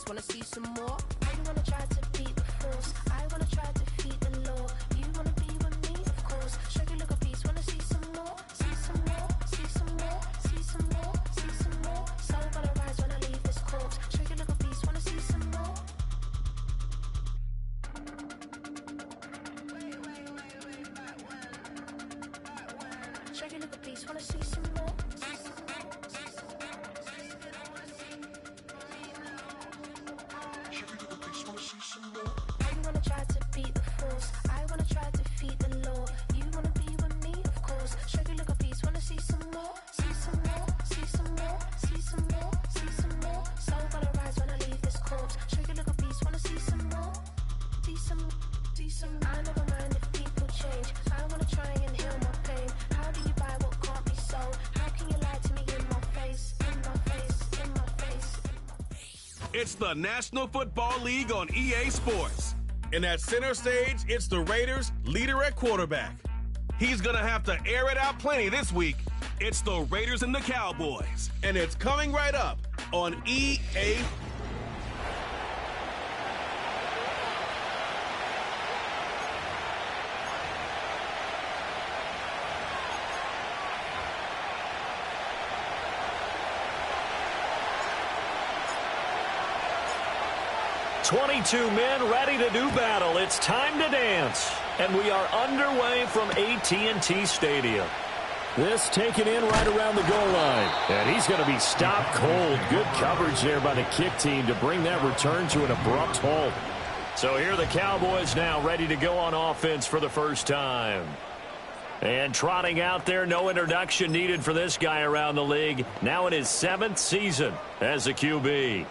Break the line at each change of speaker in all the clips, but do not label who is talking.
wanna see some more? You wanna try to beat the force, I wanna try to defeat the law. You wanna be with me, of course. Show you look a piece, wanna see some more? See some more, see some more, see some more, see some more. Soul gonna rise when I leave this corpse. Show you look a piece, wanna see some more? Show you look a piece, wanna see some more? You wanna try to beat the force, I wanna try to defeat the law. You wanna be with me, of course. Show you look a piece, wanna see some more? See some more, see some more, see some more, see some more. Soul gonna rise when I leave this corpse. Show you look a piece, wanna see some more? See some, see some. I never mind if people change. I wanna try and heal my pain. How do you buy what can't be sold? How can you lie to me in my face, in my face, in my face?
It's the National Football League on EA Sports. And at center stage, it's the Raiders' leader at quarterback. He's going to have to air it out plenty this week. It's the Raiders and the Cowboys. And it's coming right up on EA.
22 men ready to do battle. It's time to dance. And we are underway from AT&T Stadium. This taken in right around the goal line. And he's going to be stopped cold. Good coverage there by the kick team to bring that return to an abrupt halt. So here are the Cowboys now ready to go on offense for the first time. And trotting out there, no introduction needed for this guy around the league. Now in his 7th season as a QB.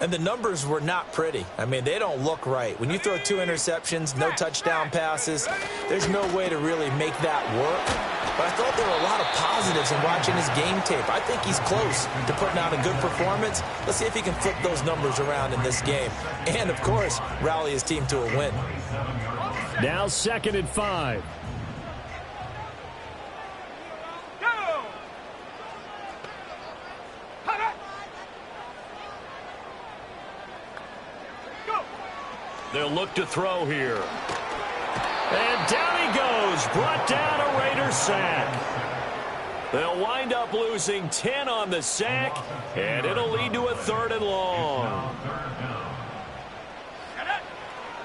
And the numbers were not pretty. I mean, they don't look right. When you throw 2 interceptions, no touchdown passes, there's no way to really make that work. But I thought there were a lot of positives in watching his game tape. I think he's close to putting out a good performance. Let's see if he can flip those numbers around in this game. And, of course, rally his team to a win.
Now 2nd and 5. They'll look to throw here. And down he goes. Brought down a Raiders sack. They'll wind up losing 10 on the sack, and it'll lead to a 3rd and long.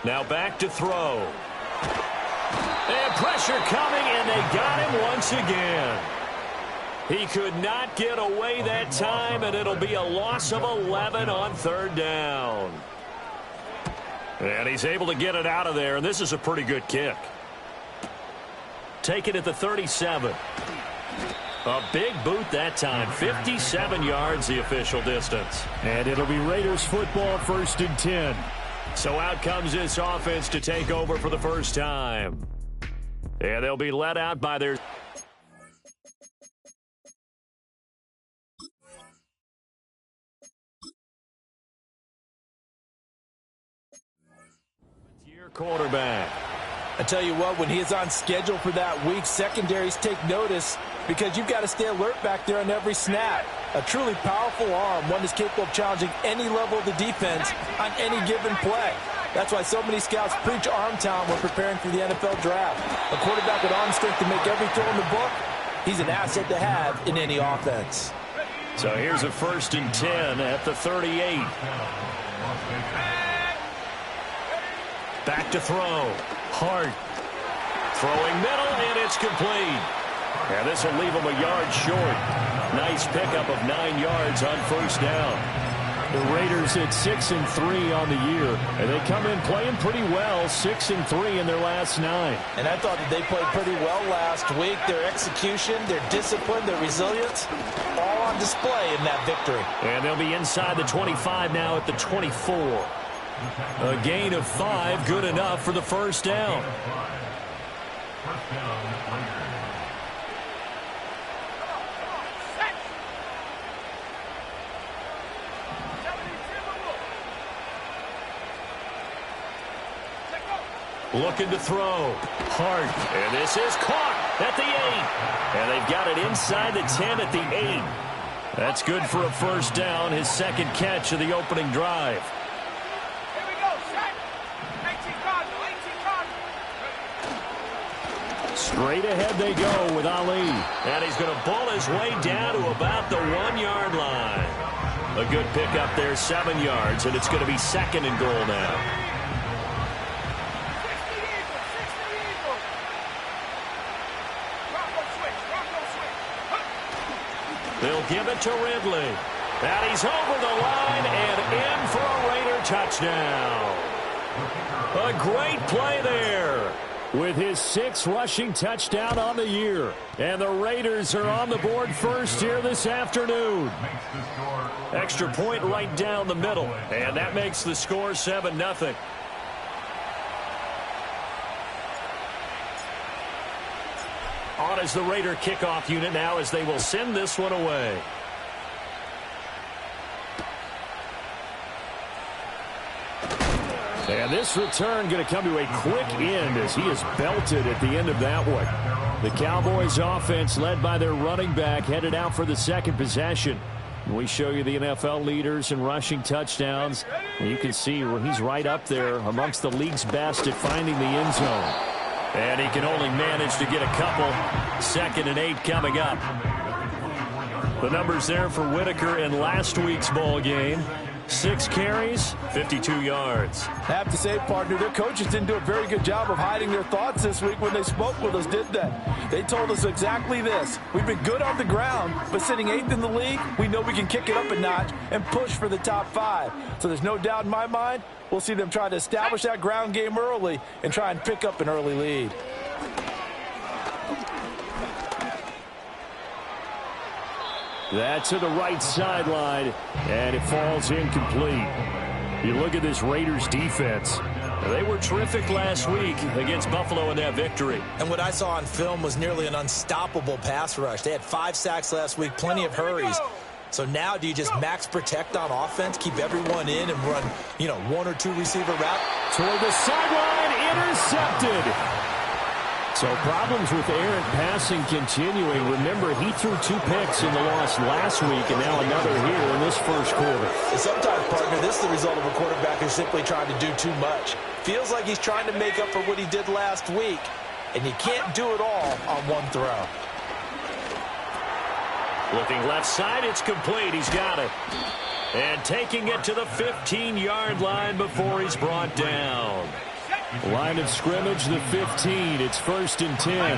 Now back to throw. And pressure coming, and they got him once again. He could not get away that time, and it'll be a loss of 11 on 3rd down. And he's able to get it out of there, and this is a pretty good kick. Take it at the 37. A big boot that time. 57 yards, the official distance.
And it'll be Raiders football, 1st and 10.
So out comes this offense to take over for the first time. And they'll be let out by their... quarterback.
I tell you what, when he is on schedule for that week, secondaries take notice because you've got to stay alert back there on every snap. A truly powerful arm, one that's capable of challenging any level of the defense on any given play. That's why so many scouts preach arm talent when preparing for the NFL draft. A quarterback with arm strength to make every throw in the book, he's an asset to have in any offense.
So here's a 1st and 10 at the 38. Back to throw. Hart. Throwing middle, and it's complete. And this will leave him a yard short. Nice pickup of 9 yards on 1st down.
The Raiders at 6 and 3 on the year. And they come in playing pretty well, 6 and 3 in their last 9.
And I thought that they played pretty well last week. Their execution, their discipline, their resilience, all on display in that victory.
And they'll be inside the 25 now at the 24. A gain of 5, good enough for the 1st down. Looking to throw. Hart. And this is caught at the 8. And they've got it inside the 10 at the 8. That's good for a 1st down, his 2nd catch of the opening drive.
Straight ahead they go with Ali.
And he's going to bull his way down to about the 1-yard line. A good pickup there, 7 yards, and it's going to be second and goal now. They'll give it to Ridley. And he's over the line and in for a Raider touchdown. A great play there.
With his 6th rushing touchdown on the year. And the Raiders are on the board first here this afternoon.
Extra point right down the middle. And that makes the score 7-0. On is the Raider kickoff unit now as they will send this one away.
And this return going to come to a quick end as he is belted at the end of that one. The Cowboys offense led by their running back headed out for the second possession. We show you the NFL leaders in rushing touchdowns. And you can see where he's right up there amongst the league's best at finding the end zone.
And he can only manage to get a couple. 2nd and 8 coming up. The numbers there for Whitaker in last week's ball game. 6 carries, 52 yards.
I have to say, partner, their coaches didn't do a very good job of hiding their thoughts this week when they spoke with us, did they? They told us exactly this. We've been good on the ground, but sitting 8th in the league, we know we can kick it up a notch and push for the top 5. So there's no doubt in my mind, we'll see them try to establish that ground game early and try and pick up an early lead.
That's to the right sideline, and it falls incomplete. You look at this Raiders defense.
They were terrific last week against Buffalo in that victory.
And what I saw on film was nearly an unstoppable pass rush. They had 5 sacks last week, plenty of hurries. So now do you just max protect on offense, keep everyone in and run, 1 or 2 receiver route?
Toward the sideline, intercepted. So problems with errant passing continuing. Remember, he threw 2 picks in the loss last week and now another here in this first quarter.
And sometimes, partner, this is the result of a quarterback who's simply trying to do too much. Feels like he's trying to make up for what he did last week, and you can't do it all on one throw.
Looking left side, it's complete. He's got it. And taking it to the 15-yard line before he's brought down.
Line of scrimmage, the 15. It's 1st and 10.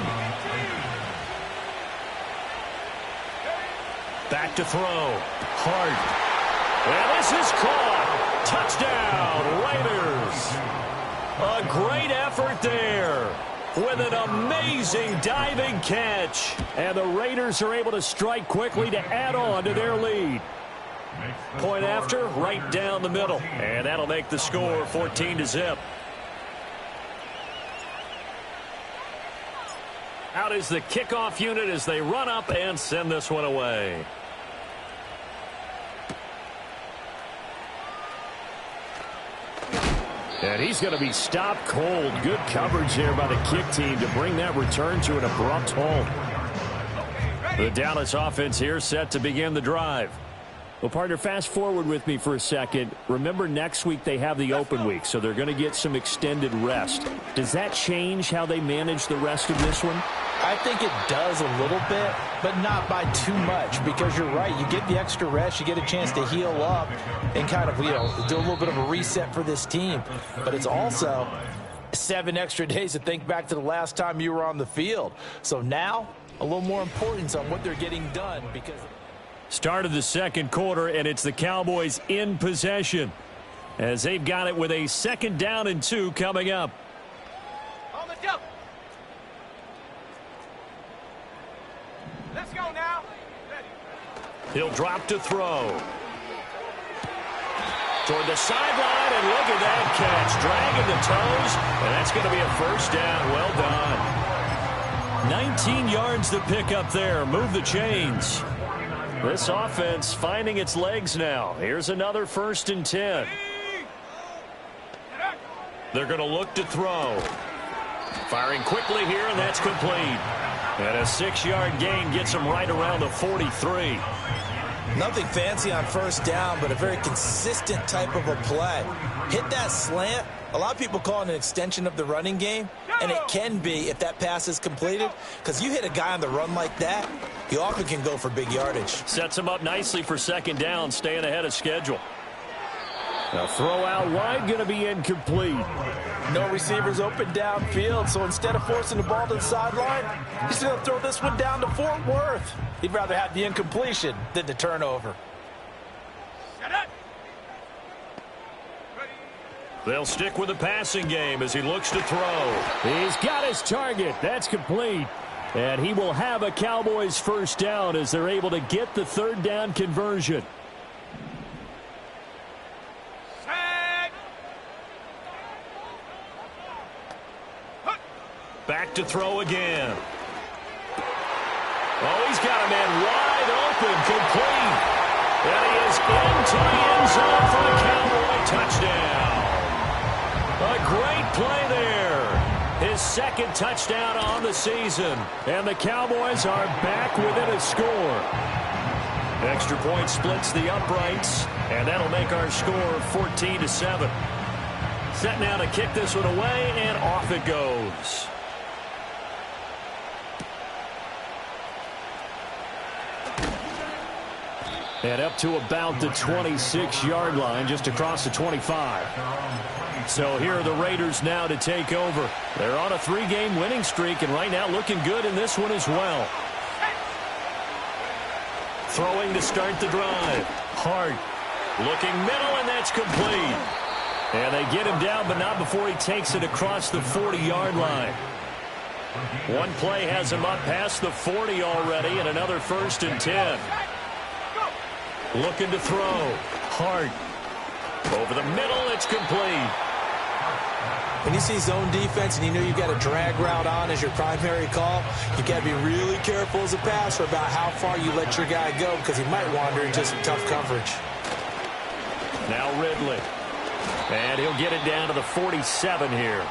Back to throw. Hart. And this is caught. Touchdown, Raiders. A great effort there with an amazing diving catch.
And the Raiders are able to strike quickly to add on to their lead.
Point after, right down the middle. And that'll make the score 14-0. Out is the kickoff unit as they run up and send this one away.
And he's going to be stopped cold. Good coverage there by the kick team to bring that return to an abrupt halt. The Dallas offense here set to begin the drive. Well, partner, fast forward with me for a second. Remember, next week they have the open week, so they're going to get some extended rest. Does that change how they manage the rest of this one?
I think it does a little bit, but not by too much, because you're right. You get the extra rest, you get a chance to heal up and kind of, do a little bit of a reset for this team. But it's also 7 extra days to think back to the last time you were on the field. So now, a little more importance on what they're getting done, because
Start of the second quarter, and it's the Cowboys in possession as they've got it with a 2nd down and 2 coming up.
On the jump. Let's go now. Ready.
He'll drop to throw. Toward the sideline, and look at that catch. Dragging the toes, and that's going to be a 1st down. Well done. 19 yards to pick up there. Move the chains. This offense finding its legs now. Here's another 1st and 10. They're going to look to throw. Firing quickly here, and that's complete. And a 6-yard gain gets them right around the 43.
Nothing fancy on first down, but a very consistent type of a play. Hit that slant. A lot of people call it an extension of the running game, and it can be if that pass is completed, because you hit a guy on the run like that, you often can go for big yardage.
Sets him up nicely for second down, staying ahead of schedule. A throw out wide, going to be incomplete.
No receivers open downfield, so instead of forcing the ball to the sideline, he's going to throw this one down to Fort Worth. He'd rather have the incompletion than the turnover.
They'll stick with the passing game as he looks to throw. He's got his target. That's complete. And he will have a Cowboys first down as they're able to get the third down conversion. Back to throw again. Oh, he's got a man wide open, complete. And he is into the end zone for the Cowboy touchdown. A great play there. His second touchdown on the season. And the Cowboys are back within a score. Extra point splits the uprights, and that'll make our score 14-7. Set now to kick this one away, and off it goes. And up to about the 26-yard line, just across the 25. So here are the Raiders now to take over. They're on a 3-game winning streak, and right now looking good in this one as well. Throwing to start the drive. Hart looking middle, and that's complete. And they get him down, but not before he takes it across the 40-yard line. One play has him up past the 40 already, and another 1st and 10. Looking to throw. Hart. Over the middle, it's complete.
When you see zone defense and you know you've got a drag route on as your primary call, you've got to be really careful as a passer about how far you let your guy go, because he might wander into some tough coverage.
Now Ridley. And he'll get it down to the 47 here.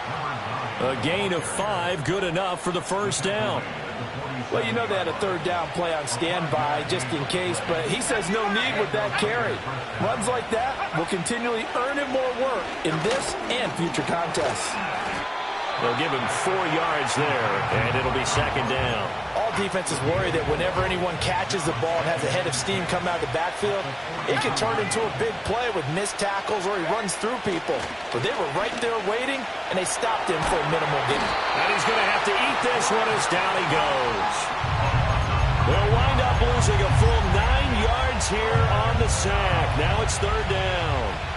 A gain of 5, good enough for the first down.
Well, you know they had a third down play on standby just in case, but he says no need with that carry. Runs like that will continually earn him more work in this and future contests.
They'll give him 4 yards there, and it'll be second down.
All defenses worry that whenever anyone catches the ball and has a head of steam come out of the backfield, it can turn into a big play with missed tackles or he runs through people. But they were right there waiting, and they stopped him for a minimal gain.
And he's going to have to eat this one as down he goes. They'll wind up losing a full 9 yards here on the sack. Now it's third down.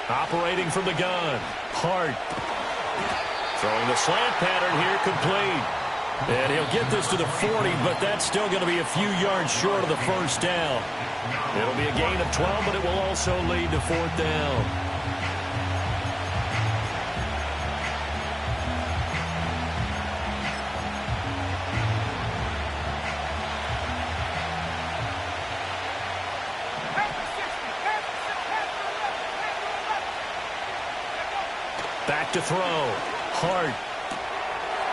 Operating from the gun. Hart. Throwing the slant pattern here, complete. And he'll get this to the 40, but that's still going to be a few yards short of the first down. It'll be a gain of 12, but it will also lead to 4th down. Back to throw. Hart.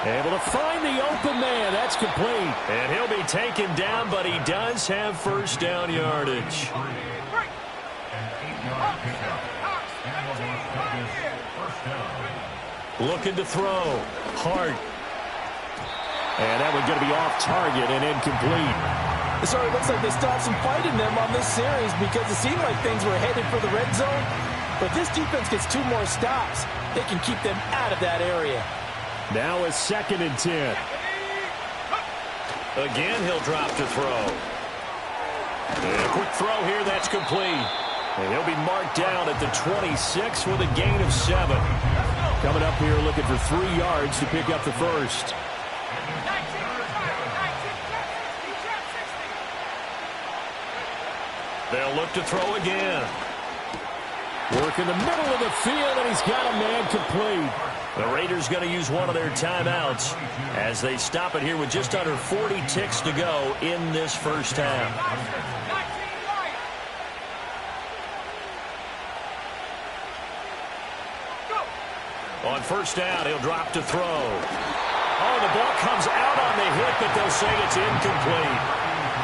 Able to find the open man. That's complete. And he'll be taken down, but he does have first down yardage. Looking to throw. Hart. And that one's going to be off target and incomplete.
So it looks like they still have some fight in them on this series because it seemed like things were headed for the red zone. But this defense gets 2 more stops. They can keep them out of that area.
Now a 2nd and 10. Again, he'll drop to throw. And a quick throw here, that's complete. And he'll be marked down at the 26 with a gain of 7. Coming up here looking for 3 yards to pick up the first. They'll look to throw again. Work in the middle of the field, and he's got a man complete. The Raiders going to use one of their timeouts as they stop it here with just under 40 ticks to go in this first half. On first down, he'll drop to throw. Oh, the ball comes out on the hit, but they'll say it's incomplete.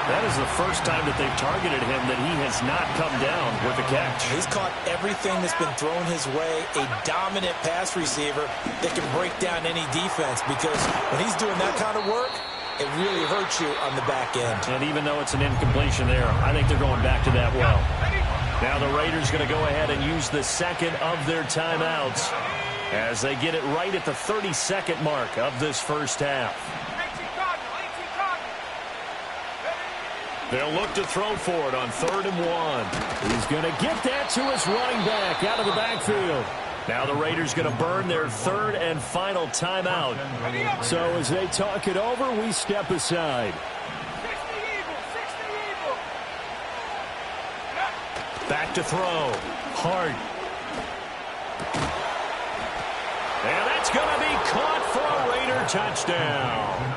That is the first time that they've targeted him that he has not come down with a catch.
He's caught everything that's been thrown his way. A dominant pass receiver that can break down any defense, because when he's doing that kind of work, it really hurts you on the back end.
And even though it's an incompletion there, I think they're going back to that well. Now the Raiders going to go ahead and use the second of their timeouts as they get it right at the 32nd mark of this first half. They'll look to throw for it on 3rd and 1. He's going to get that to his running back out of the backfield. Now the Raiders going to burn their 3rd and final timeout. So as they talk it over, we step aside. Back to throw. Hart. And that's going to be caught for a Raider touchdown.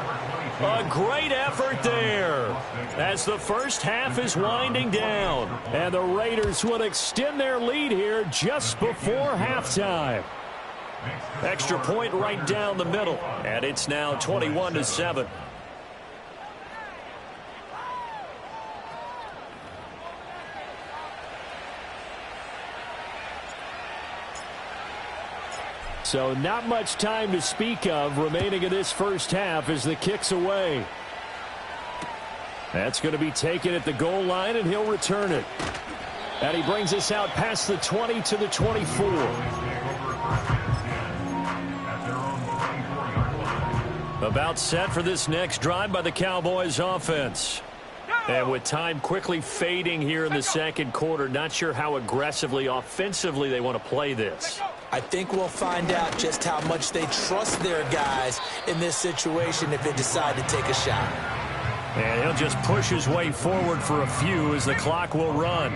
A great effort there as the first half is winding down. And the Raiders will extend their lead here just before halftime. Extra point right down the middle. And it's now 21-7. So not much time to speak of remaining in this first half as the kick's away. That's going to be taken at the goal line, and he'll return it. And he brings us out past the 20 to the 24. About set for this next drive by the Cowboys offense. And with time quickly fading here in the second quarter, not sure how aggressively, offensively they want to play this.
I think we'll find out just how much they trust their guys in this situation if they decide to take a shot.
And he'll just push his way forward for a few as the clock will run.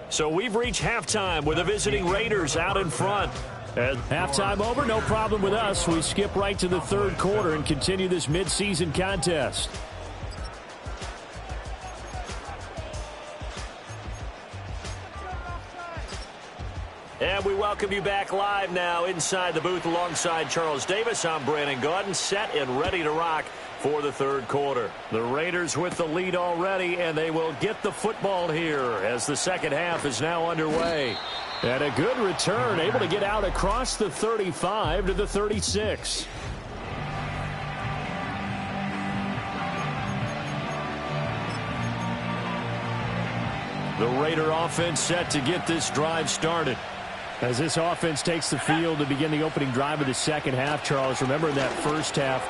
So we've reached halftime with the visiting Raiders out in front. At halftime over, no problem with us. We skip right to the third quarter and continue this midseason contest. And we welcome you back live now inside the booth alongside Charles Davis. I'm Brandon Gaudin, set and ready to rock for the third quarter. The Raiders with the lead already, and they will get the football here as the second half is now underway. And a good return, able to get out across the 35 to the 36. The Raider offense set to get this drive started. As this offense takes the field to begin the opening drive of the second half, Charles, remember in that first half,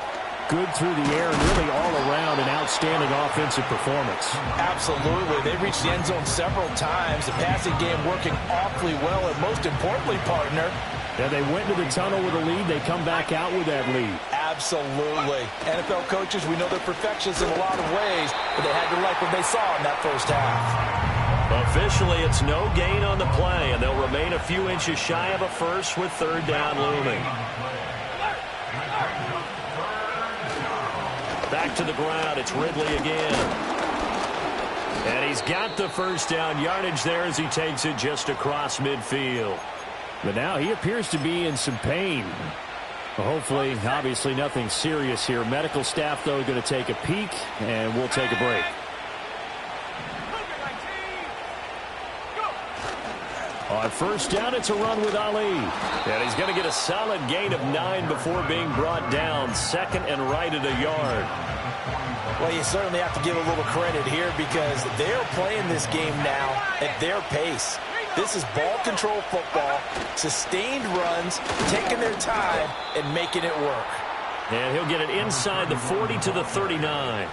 good through the air and really all around an outstanding offensive performance.
Absolutely. They reached the end zone several times. The passing game working awfully well, and most importantly, partner,
yeah, they went to the tunnel with a lead. They come back out with that lead.
Absolutely. NFL coaches, we know they're perfectionists in a lot of ways, but they had to like what they saw in that first half.
Officially, it's no gain on the play, and they'll remain a few inches shy of a first with third down looming. Back to the ground, it's Ridley again. And he's got the first down yardage there as he takes it just across midfield. But now he appears to be in some pain. Well, hopefully, obviously nothing serious here. Medical staff, though, going to take a peek, and we'll take a break. On first down, it's a run with Ali. And he's going to get a solid gain of 9 before being brought down. Second and right at a yard.
Well, you certainly have to give a little credit here because they're playing this game now at their pace. This is ball control football, sustained runs, taking their time and making it work.
And he'll get it inside the 40 to the 39.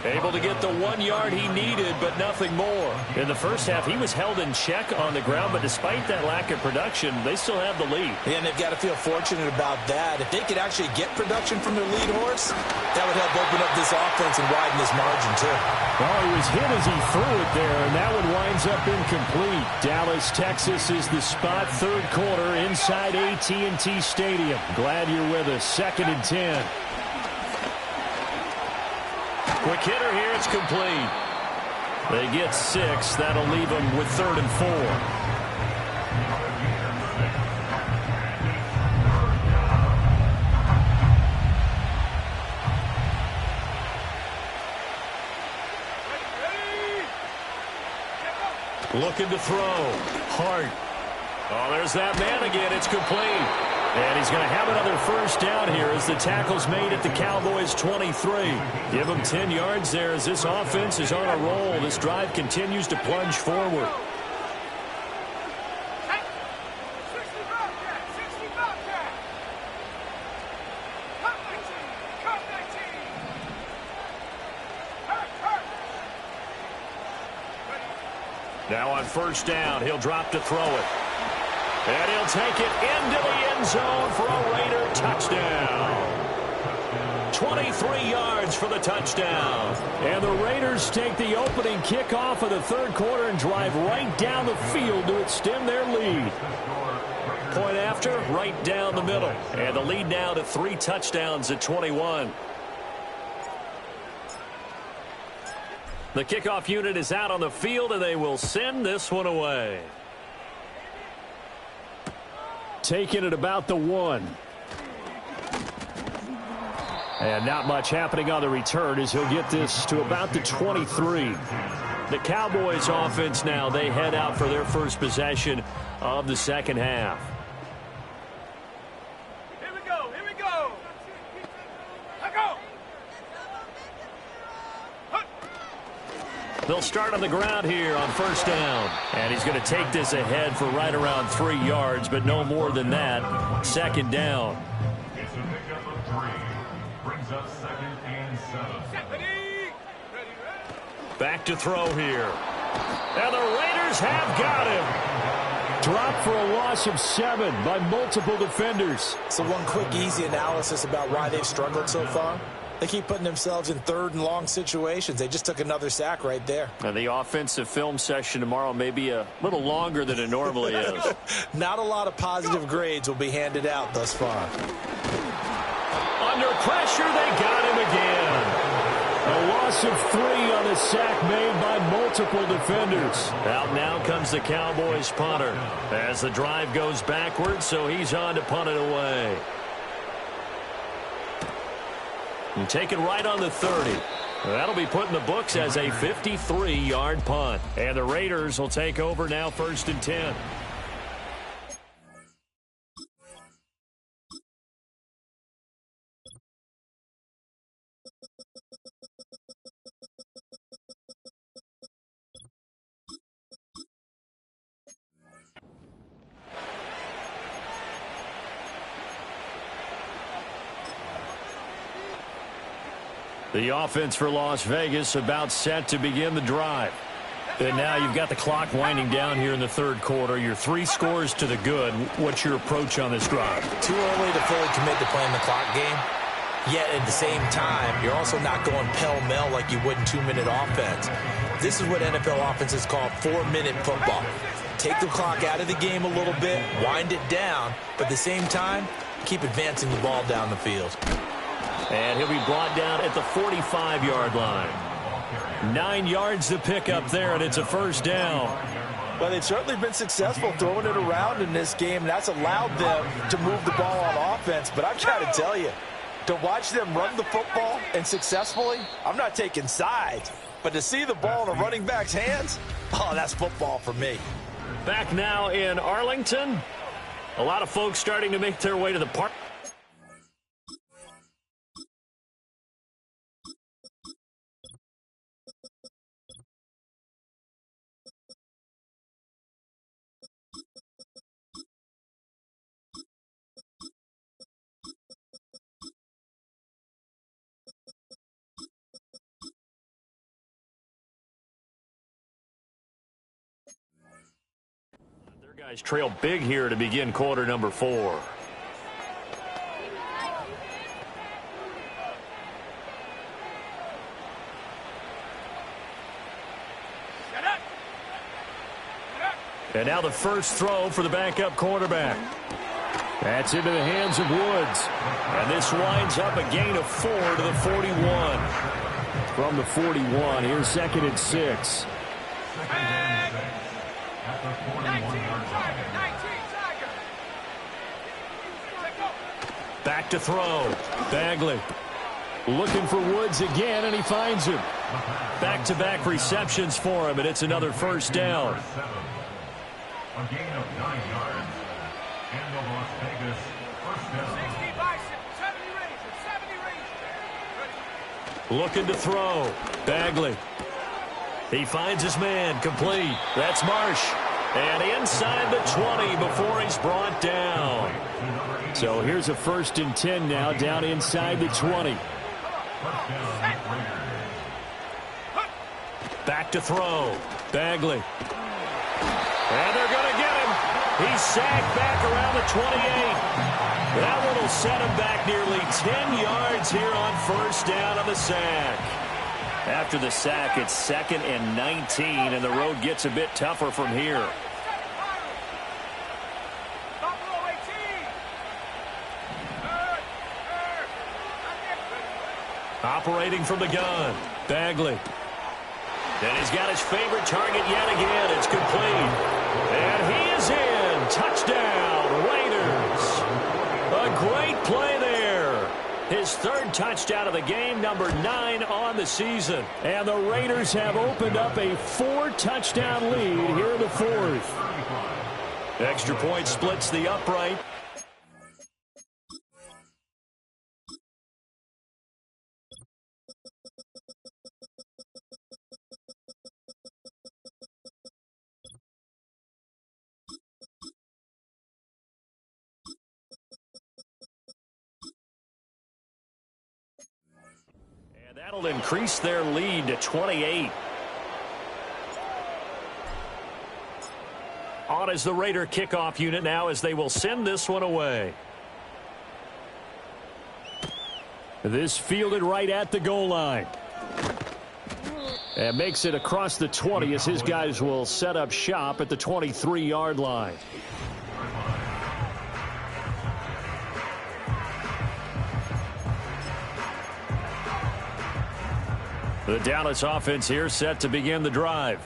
Able to get the 1 yard he needed, but nothing more. In the first half, he was held in check on the ground, but despite that lack of production, they still have the lead.
And they've got to feel fortunate about that. If they could actually get production from their lead horse, that would help open up this offense and widen this margin, too.
Well, he was hit as he threw it there, and that one winds up incomplete. Dallas, Texas is the spot. Third quarter inside AT&T Stadium. Glad you're with us. 2nd and 10. Quick hitter here, it's complete. They get 6. That'll leave them with 3rd and 4. Looking to throw. Hart. Oh, there's that man again. It's complete. And he's going to have another first down here as the tackle's made at the Cowboys' 23. Give him 10 yards there as this offense is on a roll. This drive continues to plunge forward. Now on first down, he'll drop to throw it. And he'll take it into the end zone for a Raider touchdown. 23 yards for the touchdown. And the Raiders take the opening kickoff of the third quarter and drive right down the field to extend their lead. Point after, right down the middle. And the lead now to 3 touchdowns at 21. The kickoff unit is out on the field, and they will send this one away. Taking it about the 1. And not much happening on the return as he'll get this to about the 23. The Cowboys offense now, they head out for their first possession of the second half.
Here we go. Here we go. Let go.
They'll start on the ground here on first down. And he's going to take this ahead for right around 3 yards, but no more than that. Second down.
It's a pickup of 3. Brings up 2nd and 7.
Ready.
Back to throw here. And the Raiders have got him. Dropped for a loss of 7 by multiple defenders.
So one quick, easy analysis about why they've struggled so far. They keep putting themselves in third and long situations. They just took another sack right there.
And the offensive film session tomorrow may be a little longer than it normally is.
Not a lot of positive grades will be handed out thus far.
Under pressure, they got him again. A loss of 3 on the sack made by multiple defenders. Out now comes the Cowboys punter as the drive goes backwards, so he's on to punt it away. And taken right on the 30. That'll be put in the books as a 53-yard punt. And the Raiders will take over now, 1st and 10. The offense for Las Vegas about set to begin the drive. And now you've got the clock winding down here in the third quarter. Your 3 scores to the good. What's your approach on this drive?
Too early to fully commit to playing the clock game. Yet at the same time, you're also not going pell-mell like you would in 2-minute offense. This is what NFL offenses call 4-minute football. Take the clock out of the game a little bit, wind it down, but at the same time, keep advancing the ball down the field.
And he'll be brought down at the 45-yard line. 9 yards to pick up there, and it's a first down.
Well, they've certainly been successful throwing it around in this game, and that's allowed them to move the ball on offense. But I've got to tell you, to watch them run the football and successfully, I'm not taking sides. But to see the ball in a running back's hands, oh, that's football for me.
Back now in Arlington. A lot of folks starting to make their way to the park. Guys trail big here to begin quarter number 4. And now the first throw for the backup quarterback. That's into the hands of Woods. And this winds up a gain of 4 to the 41. From the 41, here's 2nd and 6. Back to throw. Bagley looking for Woods again, and he finds him.
Back-to-back receptions for him, and it's another first down.
A gain of 9 yards. And the Las Vegas first down.
60 bicep, 70 range, 70 range.
Looking to throw. Bagley. He finds his man. Complete. That's Marsh. And inside the 20 before he's brought down. So here's a 1st and 10 now, down inside the 20. Back to throw. Bagley. And they're going to get him. He's sacked back around the 28. That one will set him back nearly 10 yards here on 1st down on the sack. After the sack, it's 2nd and 19, and the road gets a bit tougher from here. Operating from the gun, Bagley. And he's got his favorite target yet again. It's complete. And he is in. Touchdown, Raiders. A great play there. His 3rd touchdown of the game, number 9 on the season. And the Raiders have opened up a 4-touchdown lead here in the 4th. Extra point splits the upright. That'll increase their lead to 28. On is the Raider kickoff unit now as they will send this one away. This fielded right at the goal line. And makes it across the 20 as his guys will set up shop at the 23-yard line. The Dallas offense here set to begin the drive.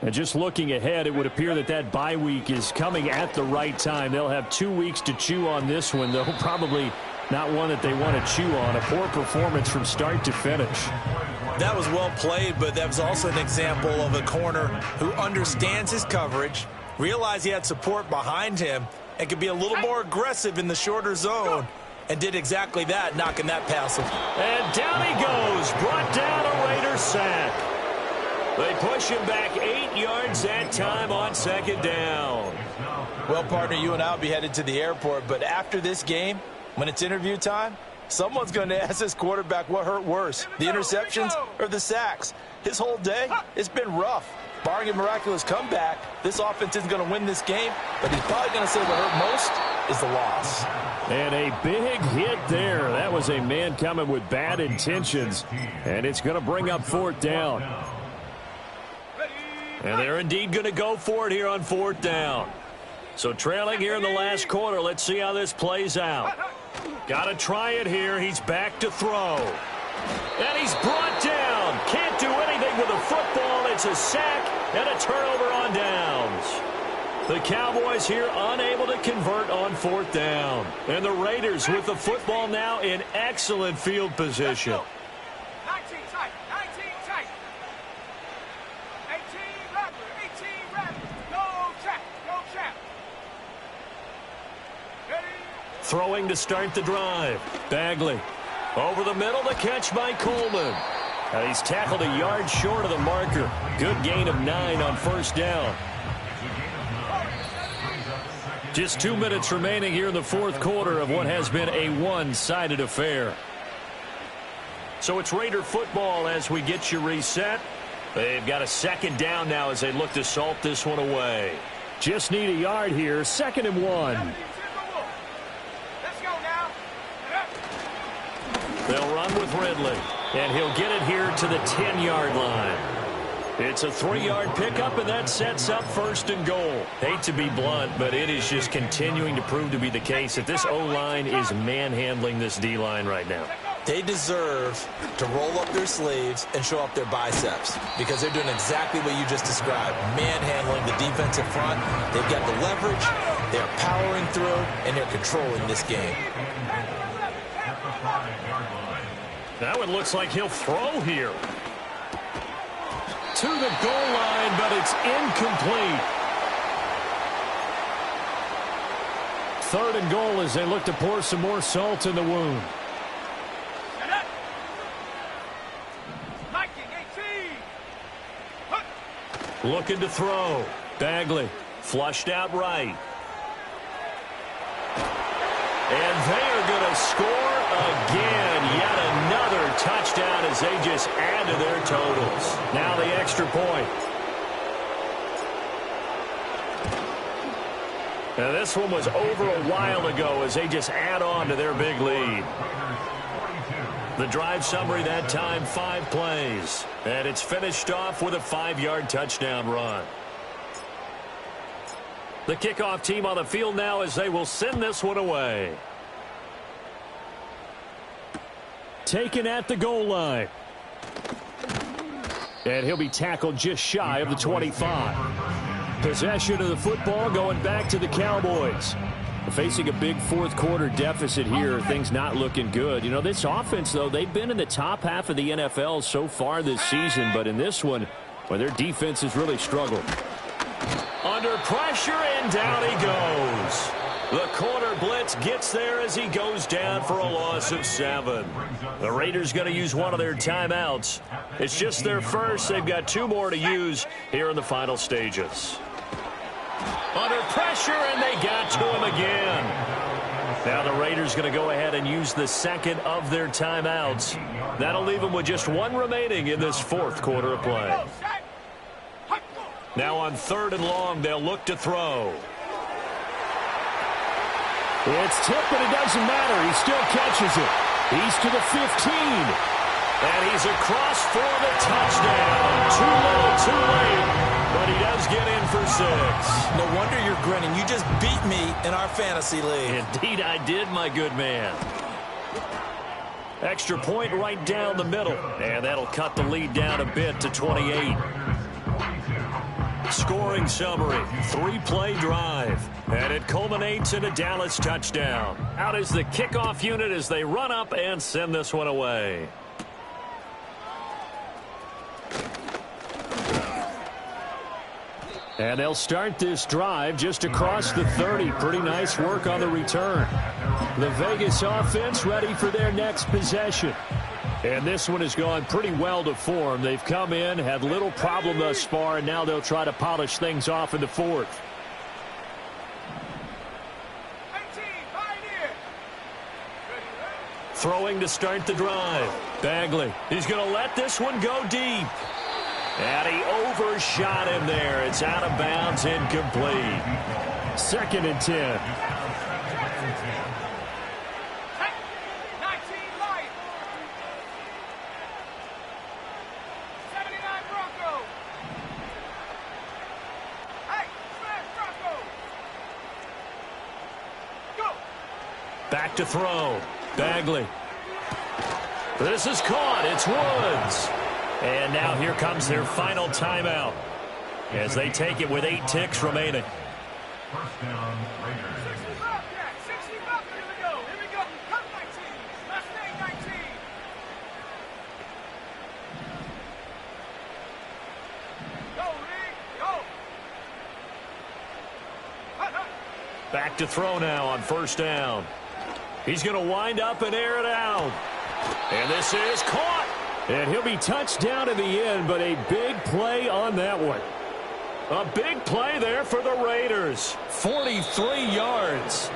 And just looking ahead, it would appear that that bye week is coming at the right time. They'll have 2 weeks to chew on this one, though probably not one that they want to chew on. A poor performance from start to finish.
That was well played, but that was also an example of a corner who understands his coverage, realized he had support behind him, and could be a little more aggressive in the shorter zone. And did exactly that, knocking that pass.
And down he goes, brought down a Raider sack. They push him back 8 yards that time on 2nd down.
Well, partner, you and I will be headed to the airport, but after this game, when it's interview time, someone's going to ask this quarterback what hurt worse, the interceptions or the sacks. His whole day, it's been rough. Barring a miraculous comeback, this offense isn't going to win this game, but he's probably going to say what hurt most is the loss.
And a big hit there. That was a man coming with bad intentions, and it's going to bring up 4th down. And they're indeed going to go for it here on 4th down. So trailing here in the last quarter, let's see how this plays out. Got to try it here. He's back to throw. And he's brought down. Can't do anything with a football. It's a sack and a turnover on downs. The Cowboys here unable to convert on 4th down. And the Raiders with the football now in excellent field position.
19 tight, 19 tight. 18 rapid, no trap.
Throwing to start the drive. Bagley. Over the middle, the catch by Coleman. And he's tackled a yard short of the marker. Good gain of 9 on 1st down. Just 2 minutes remaining here in the 4th quarter of what has been a one-sided affair. So it's Raider football as we get you reset. They've got a 2nd down now as they look to salt this one away. Just need a yard here, 2nd and 1.
Let's go now.
They'll run with Ridley, and he'll get it here to the 10-yard line. It's a 3-yard pickup, and that sets up 1st and goal. Hate to be blunt, but it is just continuing to prove to be the case that this O-line is manhandling this D-line right now.
They deserve to roll up their sleeves and show up their biceps because they're doing exactly what you just described, manhandling the defensive front. They've got the leverage, they're powering through, and they're controlling this game.
That one looks like he'll throw here. to the goal line, but it's incomplete. 3rd and goal as they look to pour some more salt in the wound. Looking to throw. Bagley flushed out right. And they are going to score again. Yet another touchdown as they just add to their totals. Now the extra point. Now this one was over a while ago as they just add on to their big lead. The drive summary that time, 5 plays. And it's finished off with a 5-yard touchdown run. The kickoff team on the field now as they will send this one away. Taken at the goal line. And he'll be tackled just shy of the 25. Possession of the football going back to the Cowboys. Facing a big fourth-quarter deficit here, things not looking good. You know, this offense, though, they've been in the top half of the NFL so far this season, but in this one, well, their defense has really struggled. Under pressure, and down he goes. The corner blitz gets there as he goes down for a loss of 7. The Raiders going to use one of their timeouts. It's just their first. They've got 2 more to use here in the final stages. Under pressure, and they got to him again. Now the Raiders going to go ahead and use the second of their timeouts. That'll leave them with just 1 remaining in this fourth quarter of play. Now on 3rd and long, they'll look to throw.
It's tipped, but it doesn't matter. He still catches it. He's to the 15.
And he's across for the touchdown. Too little, too late. But he does get in for 6.
No wonder you're grinning. You just beat me in our fantasy league.
Indeed I did, my good man. Extra point right down the middle. And that'll cut the lead down a bit to 28. Scoring summary, 3-play drive. And it culminates in a Dallas touchdown. Out is the kickoff unit as they run up and send this one away.
And they'll start this drive just across the 30. Pretty nice work on the return. The Vegas offense ready for their next possession. And this one has gone pretty well to form. They've come in, had little problem thus far, and now they'll try to polish things off in the 4th.
Throwing to start the drive. Bagley, he's going to let this one go deep. And he overshot him there. It's out of bounds, incomplete.
2nd and 10.
Back to throw. Bagley. This is caught. It's Woods. And now here comes their final timeout as they take it with 8 ticks remaining.
First down, Raiders.
Back to throw now on 1st down. He's going to wind up and air it out. And this is caught.
And he'll be touched down in the end, but a big play on that one.
A big play there for the Raiders. 43 yards.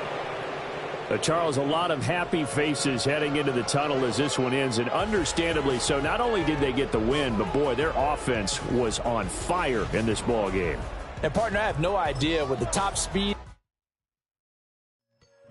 Charles, a lot of happy faces heading into the tunnel as this one ends, and understandably so. Not only did they get the win, but boy, their offense was on fire in this ball game.
And partner, I have no idea with the top speed.